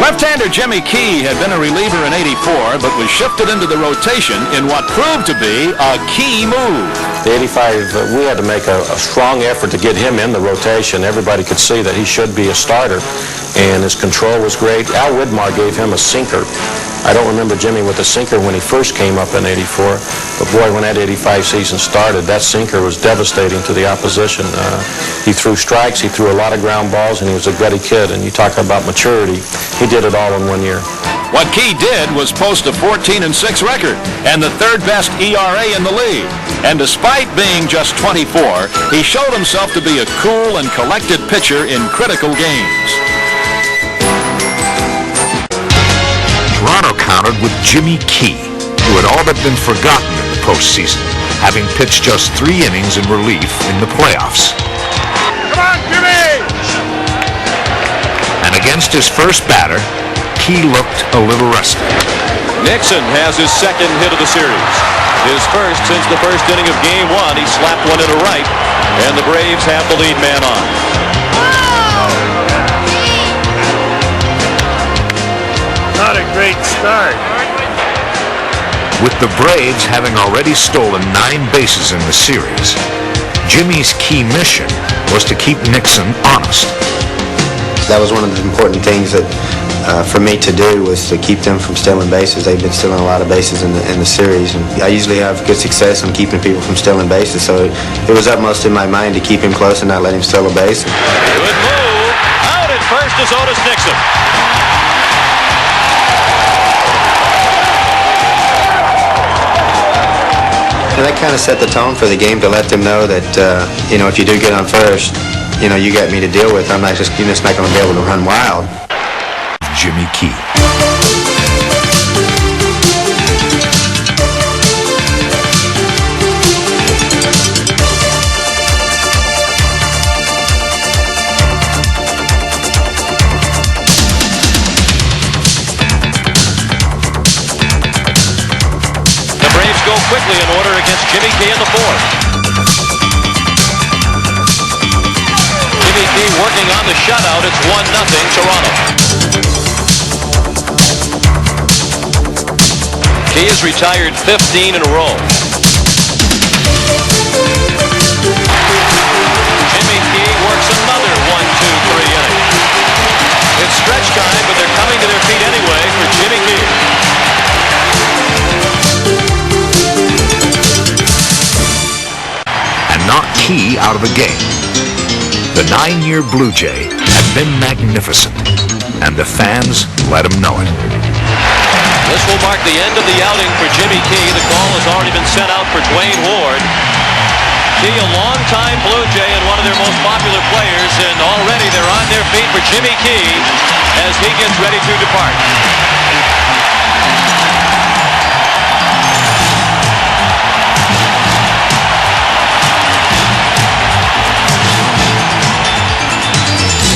Left-hander Jimmy Key had been a reliever in '84, but was shifted into the rotation in what proved to be a key move. The '85, we had to make a strong effort to get him in the rotation. Everybody could see that he should be a starter, and his control was great. Al Widmar gave him a sinker. I don't remember Jimmy with a sinker when he first came up in '84, but boy, when that '85 season started, that sinker was devastating to the opposition. He threw strikes, he threw a lot of ground balls, and he was a gutty kid, and you talk about maturity. He did it all in 1 year. What Key did was post a 14-6 record and the third best ERA in the league. And despite being just 24, he showed himself to be a cool and collected pitcher in critical games. Toronto countered with Jimmy Key, who had all but been forgotten in the postseason, having pitched just 3 innings in relief in the playoffs. Come on, Jimmy! And against his first batter, Key looked a little rusty. Nixon has his second hit of the series. His first since the first inning of Game 1. He slapped one into right, and the Braves have the lead man on. Not a great start. With the Braves having already stolen 9 bases in the series, Jimmy's key mission was to keep Nixon honest. That was one of the important things that for me to do, was to keep them from stealing bases. They've been stealing a lot of bases in the series, and I usually have good success in keeping people from stealing bases, so it was utmost in my mind to keep him close and not let him steal a base. Good move. Out at first is Otis Nixon. And that kind of set the tone for the game to let them know that, if you do get on first, you got me to deal with. You're just not going to be able to run wild. Jimmy Key. The Braves go quickly in order against Jimmy Key in the 4th. Jimmy Key working on the shutout. It's 1-0 Toronto. He has retired 15 in a row. Jimmy Key works another 1-2-3 inning. It's stretch time, but they're coming to their feet anyway for Jimmy Key. And knocked Key out of the game. The 9-year Blue Jay had been magnificent, and the fans let him know it. This will mark the end of the outing for Jimmy Key. The call has already been sent out for Dwayne Ward. Key, a longtime Blue Jay and one of their most popular players, and already they're on their feet for Jimmy Key as he gets ready to depart.